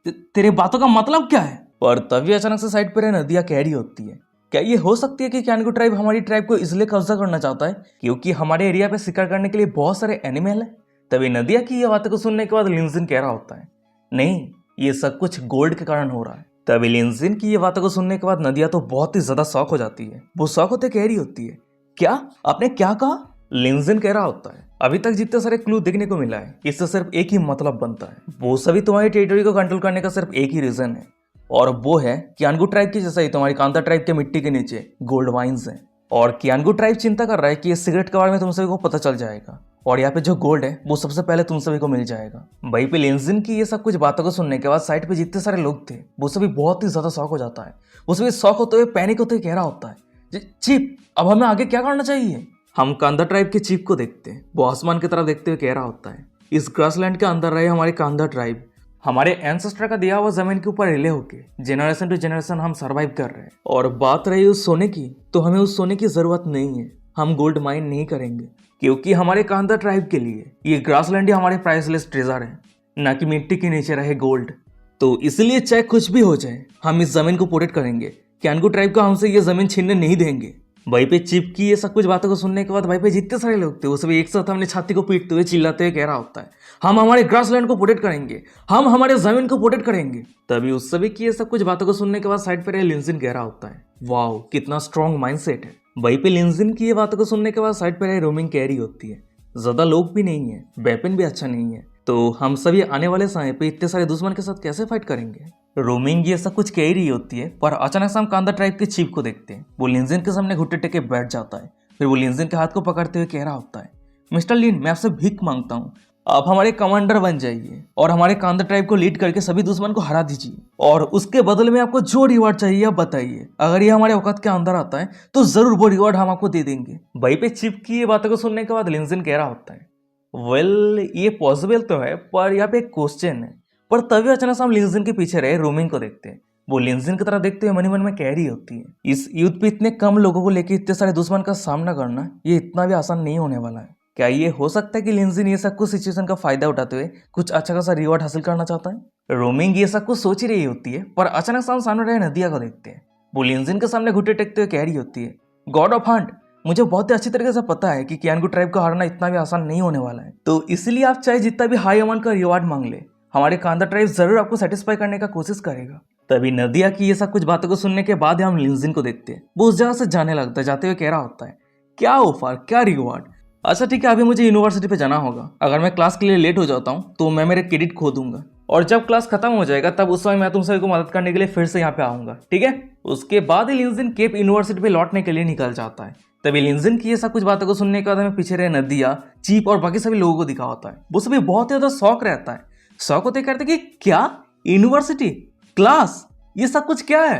[SPEAKER 1] तेरे बातों का मतलब क्या है। पर तभी अचानक से साइड पर नदिया कह रही होती है, क्या ये हो सकती है कि कियानगो ट्राइब हमारी ट्राइब को इसलिए कब्जा करना चाहता है क्योंकि हमारे एरिया पे शिकार करने के लिए बहुत सारे एनिमल है। तभी नदिया की ये बातों को सुनने के बाद लिंजिन कह रहा होता है, नहीं ये सब कुछ गोल्ड के कारण हो रहा है। तभी लिंजिन की ये बातों को सुनने के बाद नदिया तो बहुत ही ज्यादा शॉक हो जाती है, वो शॉक होते कह रही होती है, क्या आपने क्या कहा। लिंजिन कह रहा होता है, अभी तक जितने सारे क्लू देखने को मिला है इससे सिर्फ एक ही मतलब बनता है, वो सभी तुम्हारी टेरिटरी को कंट्रोल करने का सिर्फ एक ही रीजन है और वो है कियानगो ट्राइब की जैसा ही तुम्हारी कांदा ट्राइब के मिट्टी के नीचे गोल्ड वाइन्स हैं। और कियानगो ट्राइब चिंता कर रहा है कि इस सिगरेट के बारे में तुम सभी को पता चल जाएगा और यहाँ पे जो गोल्ड है वो सबसे पहले तुम सभी को मिल जाएगा। वहीं पे लिंजिन की ये सब कुछ बातों को सुनने के बाद साइड पे जितने सारे लोग थे वो सभी बहुत ही ज्यादा शॉक हो जाता है, वो सभी शॉक होते हुए पैनिक होते हुए कह रहा होता है, चीफ अब हमें आगे क्या करना चाहिए। हम कांदा ट्राइब के चीफ को देखते हैं, वो आसमान की तरफ देखते हुए कह रहा होता है, इस ग्रासलैंड के अंदर रहे हमारे कांदा ट्राइब हमारे एंसेस्टर का दिया हुआ जमीन के ऊपर रिले होके जनरेशन टू जनरेशन हम सरवाइव कर रहे हैं। और बात रही उस सोने की, तो हमें उस सोने की जरूरत नहीं है, हम गोल्ड माइन नहीं करेंगे क्योंकि हमारे कांदा ट्राइब के लिए ये ग्रासलैंड ही हमारे प्राइसलेस ट्रेजर है, ना कि मिट्टी के नीचे रहे गोल्ड। तो इसलिए चाहे कुछ भी हो जाए हम इस जमीन को प्रोटेक्ट करेंगे कैनगू ट्राइब का हमसे ये जमीन छीनने नहीं देंगे। वहीं पे चिप की ये सब कुछ बातों को सुनने के बाद वहीं पे जितने सारे लोग थे वो सभी एक साथ हमने छाती को पीटते हुए चिल्लाते हुए कह रहा होता है, हम हमारे ग्रासलैंड को प्रोटेक्ट करेंगे, हम हमारे जमीन को प्रोटेक्ट करेंगे। तभी उस सभी की ये सब कुछ बातों को सुनने के बाद साइड पर लिंजिन कह रहा होता है, वाओ कितना स्ट्रॉन्ग माइंडसेट है। वहीं पे लिंजिन की ये बातों को सुनने के बाद साइड पर रोमिंग कह रही होती है, ज्यादा लोग भी नहीं है, वेपन भी अच्छा नहीं है, तो हम सभी आने वाले समय पे इतने सारे दुश्मन के साथ कैसे फाइट करेंगे। रोमिंग ये सब कुछ कह ही रही होती है, पर अचानक से हम कांदा ट्राइब के चीफ को देखते हैं। वो लिंजिन के सामने घुट्टे टेके बैठ जाता है। फिर वो लिंजिन के हाथ को पकड़ते हुए कह रहा होता है, मिस्टर लिन मैं आपसे भीख मांगता हूँ, आप हमारे कमांडर बन जाइए और हमारे कांदा ट्राइब को लीड करके सभी दुश्मन को हरा दीजिए, और उसके बदले में आपको जो रिवॉर्ड चाहिए आप बताइए। अगर ये हमारे औकात के अंदर आता है तो जरूर वो रिवॉर्ड हम आपको दे देंगे। वहीं पे चिप की ये बातों को सुनने के बाद लिंजिन कह रहा होता है, वेल ये पॉसिबल तो है, पर यहाँ पे एक क्वेश्चन है। पर तभी अचानक से हम लिंजिन के पीछे रहे रोमिंग को देखते हैं। वो लिंजिन की तरह देखते हुए मन में कह रही होती है, इस युद्ध पे इतने कम लोगों को लेकर इतने सारे दुश्मन का सामना करना ये इतना भी आसान नहीं होने वाला है। क्या ये हो सकता है कि लिंजिन ये सब कुछ सिचुएशन का फायदा उठाते हुए कुछ अच्छा खासा रिवॉर्ड हासिल करना चाहता है। रोमिंग ये सब कुछ सोच ही रही होती है, पर अचानक से हम सामने रहे नदिया को देखते हैं। वो लिंजिन के सामने घुट्टे टेकते हुए कह रही होती है, गॉड ऑफ हंट मुझे बहुत ही अच्छी तरीके से पता है कि कैनगू ट्राइब को हारना इतना भी आसान नहीं होने वाला है, तो इसलिए आप चाहे जितना भी हाई अमाउंट का रिवॉर्ड मांग ले, हमारे कांदा ट्राइब जरूर आपको सेटिस्फाई करने का कोशिश करेगा। तभी नदिया की ये सब कुछ बातों को सुनने के बाद हम लिंजिन को देखते हैं। वो उस जगह से जाने लगता है, जाते हुए कह रहा होता है, क्या ऑफर क्या रिवॉर्ड, अच्छा ठीक है अभी मुझे यूनिवर्सिटी पे जाना होगा, अगर मैं क्लास के लिए लेट हो जाता हूँ तो मैं मेरे क्रेडिट खो दूंगा, और जब क्लास खत्म हो जाएगा तब उस समय मैं तुम सभी को मदद करने के लिए फिर से यहाँ पे आऊंगा, ठीक है। उसके बाद ही लिंजिन केप यूनिवर्सिटी पे लौटने के लिए निकल जाता है। तभी लिंजिन की ये सब कुछ बातों को सुनने के बाद हमें पीछे रहे नदिया, चीप और बाकी सभी लोगों को दिखा होता है। वो सभी बहुत ही ज्यादा शौक रहता है, शौक होते करते कि क्या यूनिवर्सिटी क्लास ये सब कुछ क्या है।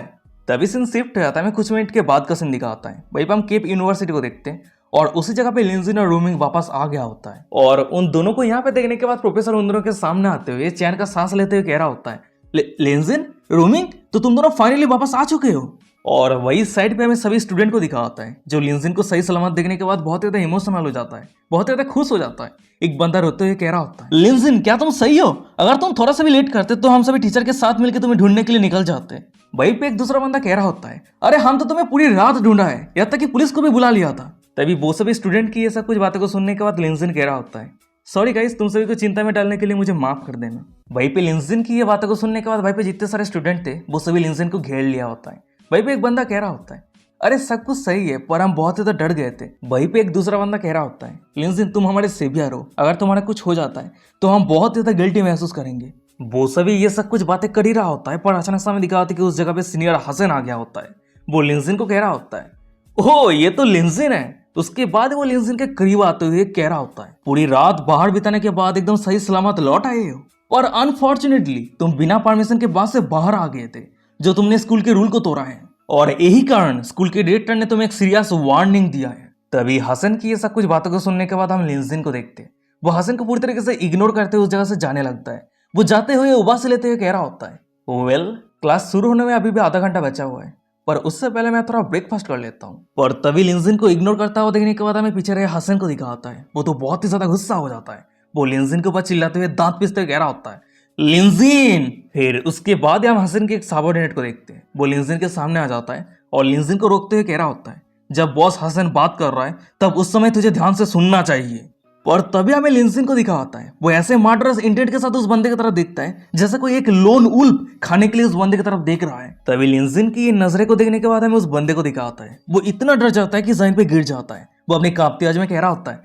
[SPEAKER 1] तभी सीन शिफ्ट हो जाता है, हमें कुछ मिनट के बाद का सीन दिखा होता है। वहीं पर हम केप यूनिवर्सिटी को देखते हैं और उसी जगह पे लिंजिन और रोमिंग वापस आ गया होता है, और उन दोनों को यहाँ पे देखने के बाद प्रोफेसर उन दोनों के सामने आते हुए चैन का सांस लेते हुए कह रहा होता है, लिंजिन रोमिंग तो तुम दोनों फाइनली वापस आ चुके हो। और वही साइड पे हमें सभी स्टूडेंट को दिखा होता है, जो लिंजिन को सही सलामत देखने के बाद बहुत ज्यादा इमोशनल हो जाता है, बहुत ज्यादा खुश हो जाता है। एक बंदा रोते हुए कह रहा होता है, लिंजिन क्या तुम सही हो, अगर तुम थोड़ा सा भी लेट करते तो हम सभी टीचर के साथ मिलकर तुम्हें ढूंढने के लिए निकल जाते। वहीं पे एक दूसरा बंदा कह रहा होता है, अरे हम तो तुम्हें पूरी रात ढूंढा है, यहाँ तक कि पुलिस को भी बुला लिया था। तभी वो सभी स्टूडेंट की ये सब कुछ बातों को सुनने के बाद लिंजिन कह रहा होता है, सॉरी गाइस तुम सभी को चिंता में डालने के लिए मुझे माफ कर देना। वहीं पे लिंजिन की ये बातों को सुनने के बाद वहीं पे जितने सारे स्टूडेंट थे वो सभी लिंजिन को घेर लिया होता है। वहीं पे एक बंदा कह रहा होता है, अरे सब कुछ सही है पर हम बहुत ज्यादा डर गए थे। वहीं पे एक दूसरा बंदा कह रहा होता है, लिंजिन तुम हमारे सेवियर हो, अगर तुम्हारा कुछ हो जाता है तो हम बहुत ज्यादा गिल्टी महसूस करेंगे। वो सभी ये सब कुछ बातें कर ही रहा होता है, पर अचानक से हमें दिखा होता है कि उस जगह पे सीनियर हसन आ गया होता है। वो लिंजिन को कह रहा होता है, ओह ये तो लिंजिन है। उसके बाद वो लिंजिन के करीब आते हुए कह रहा होता है, पूरी रात बाहर बिताने के बाद एकदम सही सलामत लौट आए हो, और अनफॉर्चुनेटली तुम बिना परमिशन के बाद से बाहर आ गए थे, जो तुमने स्कूल के रूल को तोड़ा है, और यही कारण स्कूल के डायरेक्टर ने तुम्हें एक सीरियस वार्निंग दिया है। तभी हसन की ये सब कुछ बातों को सुनने के बाद हम लिंजिन को देखते हैं। वो हसन को पूरी तरीके से इग्नोर करते हुए उस जगह से जाने लगता है। वो जाते हुए उबास लेते हुए कह रहा होता है, वेल क्लास शुरू होने में अभी भी आधा घंटा बचा हुआ है, पर उससे पहले मैं थोड़ा ब्रेकफास्ट कर लेता हूँ। पर तभी लिंजिन को इग्नोर करता हुआ देखने के बाद हमें पीछे रहे हसन को दिखा होता है। वो तो बहुत ही ज्यादा गुस्सा हो जाता है। वो लिंजिन के ऊपर चिल्लाते हुए दांत पीसते हुए कह रहा होता है, लिंजिन। फिर उसके बाद हम हसन के एक सबऑर्डिनेट को देखते हैं। वो लिंजिन के सामने आ जाता है और लिंजिन को रोकते हुए कह रहा होता है, जब बॉस हसन बात कर रहा है तब उस समय तुझे ध्यान से सुनना चाहिए। और तभी हमें लिंजिन को दिखा होता है, वो ऐसे मर्डरस इंटेंट के साथ उस बंदे की तरफ देखता है जैसे कोई एक लोन उल्फ खाने के लिए उस बंदे की तरफ देख रहा है। तभी लिंजिन की ये नजरें को देखने के बाद हमें उस बंदे को दिखा होता है। वो इतना डर जाता है कि जमीन पे गिर जाता है। वो अपनी कांपती आवाज में कह रहा होता है,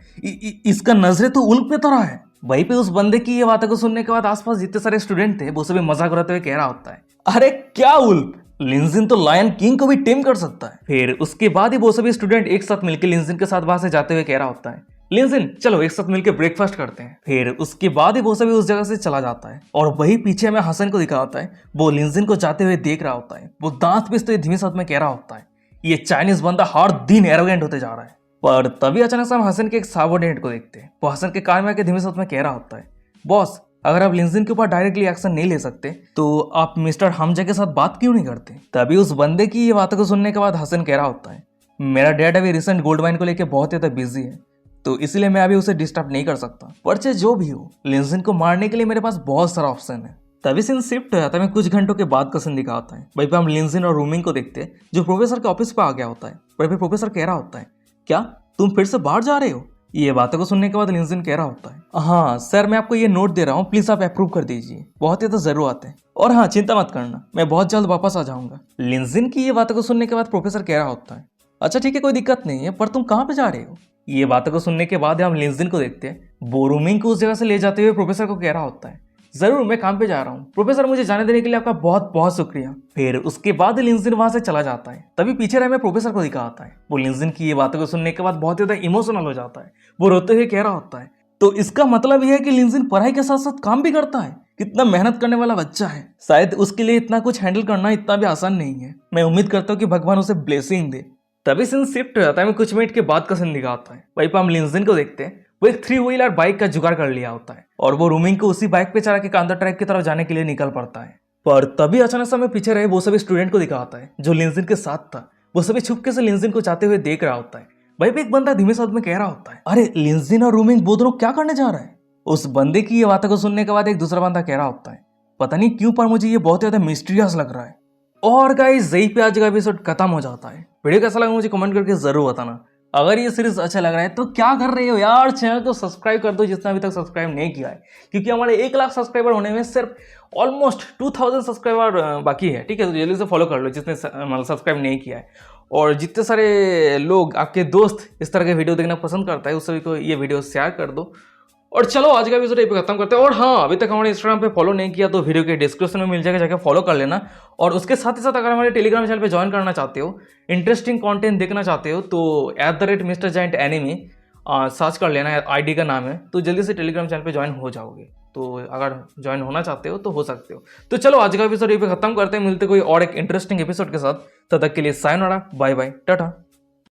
[SPEAKER 1] इसका नजरें तो उल्फ पे तरह है। वहीं पे उस बंदे की ये बातों को सुनने के बाद आसपास जितने सारे स्टूडेंट थे वो सभी मजाक उड़ाते हुए कह रहा होता है, अरे क्या उल्फ, लिंजिन तो लायन किंग को भी टेम कर सकता है। फिर उसके बाद ही वो सभी स्टूडेंट एक साथ मिलकर लिंजिन के साथ वहां से जाते हुए कह रहा होता है, लिंजिन चलो एक साथ मिलकर ब्रेकफास्ट करते हैं। फिर उसके बाद ही वो सभी उस जगह से चला जाता है और वही पीछे हमें हसन को दिखा होता है। वो लिंजिन को जाते हुए देख रहा होता है। वो दांत पीसते हुए धीमे साथ में कह रहा होता है, ये चाइनीज बंदा हर दिन एरोगेंट होते जा रहा है। पर तभी अचानक से हम हसन के एक सबऑर्डिनेट को देखते हैं। वो हसन के कान में आके धीमे साथ में कह रहा होता है, बॉस अगर आप लिंजिन के ऊपर डायरेक्टली एक्शन नहीं ले सकते तो आप मिस्टर हमजा के साथ बात क्यों नहीं करते। तभी उस बंदे की ये बातों को सुनने के बाद हसन कह रहा होता है, मेरा डैड अभी रिसेंट गोल्ड माइन को लेकर बहुत ज्यादा बिजी है, तो इसलिए मैं अभी उसे डिस्टर्ब नहीं कर सकता। पर चाहे जो भी हो, लिंजिन को मारने के लिए मेरे पास बहुत सारा ऑप्शन है। तभी सीन शिफ्ट हो जाता है। मैं कुछ घंटों के बाद का सीन दिखाता है। वहीं पे हम लिंजिन और रूमिंग को देखते हैं जो प्रोफेसर के ऑफिस पे आ गया होता है। वहीं पे प्रोफेसर कह रहा होता है, क्या तुम फिर से बाहर जा रहे हो? ये बातों को सुनने के बाद लिंजिन कह रहा होता है, हाँ सर, मैं आपको ये नोट दे रहा हूँ, प्लीज आप अप्रूव कर दीजिए, बहुत ही तो जरूरत है। और हाँ, चिंता मत करना, मैं बहुत जल्द वापस आ जाऊंगा। लिंजिन की ये बातों को सुनने के बाद प्रोफेसर कह रहा होता है, अच्छा ठीक है, कोई दिक्कत नहीं है, पर तुम कहाँ पे जा रहे हो? ये बातों को सुनने के बाद हम लिंजिन को देखते हैं। वो रूमिंग को उस जगह से ले जाते हुए प्रोफेसर को कह रहा होता है, जरूर, मैं काम पे जा रहा हूँ प्रोफेसर, मुझे जाने देने के लिए आपका बहुत बहुत शुक्रिया। फिर उसके बाद लिंजिन वहां से चला जाता है। तभी पीछे रहे में प्रोफेसर को दिखाता है। वो लिंजिन की ये बातों को सुनने के बाद बहुत ज्यादा इमोशनल हो जाता है। वो रोते हुए कह रहा होता है, तो इसका मतलब यह है कि लिंजिन पढ़ाई के साथ साथ काम भी करता है। कितना मेहनत करने वाला बच्चा है। शायद उसके लिए इतना कुछ हैंडल करना इतना भी आसान नहीं है। मैं उम्मीद करता हूँ कि भगवान उसे ब्लेसिंग दे। तभी सीन शिफ्ट हो जाता है। मैं कुछ मिनट के बाद का सीन दिखाता है। वहीं पर हम लिंजिन को देखते हैं। वो एक 3 व्हीलर बाइक का जुगाड़ कर लिया होता है और वो रूमिंग को उसी बाइक पे चढ़ा के कांदा ट्रैक की तरफ जाने के लिए निकल पड़ता है। पर तभी अचानक से हमें पीछे रहे वो सभी स्टूडेंट को दिखाता है जो लिंजिन के साथ था। वो सभी छुपके से लिंजिन को जाते हुए देख रहा होता है। वहीं पे एक बंदा धीमे शब्द में कह रहा होता है, अरे लिंजिन और रूमिंग वो दोनों क्या करने जा रहे हैं? उस बंदे की ये बातों को सुनने के बाद एक दूसरा बंदा कह रहा होता है, पता नहीं क्यों पर मुझे ये बहुत ज्यादा मिस्टीरियस लग रहा है। और गाइस, यही पे आज का एपिसोड खत्म हो जाता है। वीडियो कैसा लगा मुझे कमेंट करके जरूर बताना। अगर ये सीरीज अच्छा लग रहा है तो क्या कर रहे हो यार, चैनल को सब्सक्राइब कर दो जिसने अभी तक सब्सक्राइब नहीं किया है, क्योंकि हमारे 1 लाख सब्सक्राइबर होने में सिर्फ ऑलमोस्ट 2000 सब्सक्राइबर बाकी है। ठीक है, तो जल्दी से फॉलो कर लो जिसने मतलब सब्सक्राइब नहीं किया है। और जितने सारे लोग आपके दोस्त इस तरह के वीडियो देखना पसंद करता है उस सभी को ये वीडियो शेयर कर दो। और चलो आज का एपिसोड यहीं पे खत्म करते हैं। और हाँ, अभी तक हमारे इंस्टाग्राम पे फॉलो नहीं किया तो वीडियो के डिस्क्रिप्शन में मिल जाएगा, जाकर फॉलो कर लेना। और उसके साथ ही साथ अगर हमारे टेलीग्राम चैनल पे ज्वाइन करना चाहते हो, इंटरेस्टिंग कंटेंट देखना चाहते हो, तो @Mr. Giant Anime सर्च कर लेना, आईडी का नाम है, तो जल्दी से टेलीग्राम चैनल पे ज्वाइन हो जाओगे। तो अगर ज्वाइन होना चाहते हो तो हो सकते हो। तो चलो आज का एपिसोड यहीं पे खत्म करते हैं। मिलते कोई और एक इंटरेस्टिंग एपिसोड के साथ। तब तक के लिए सायोनारा, बाय बाय, टाटा।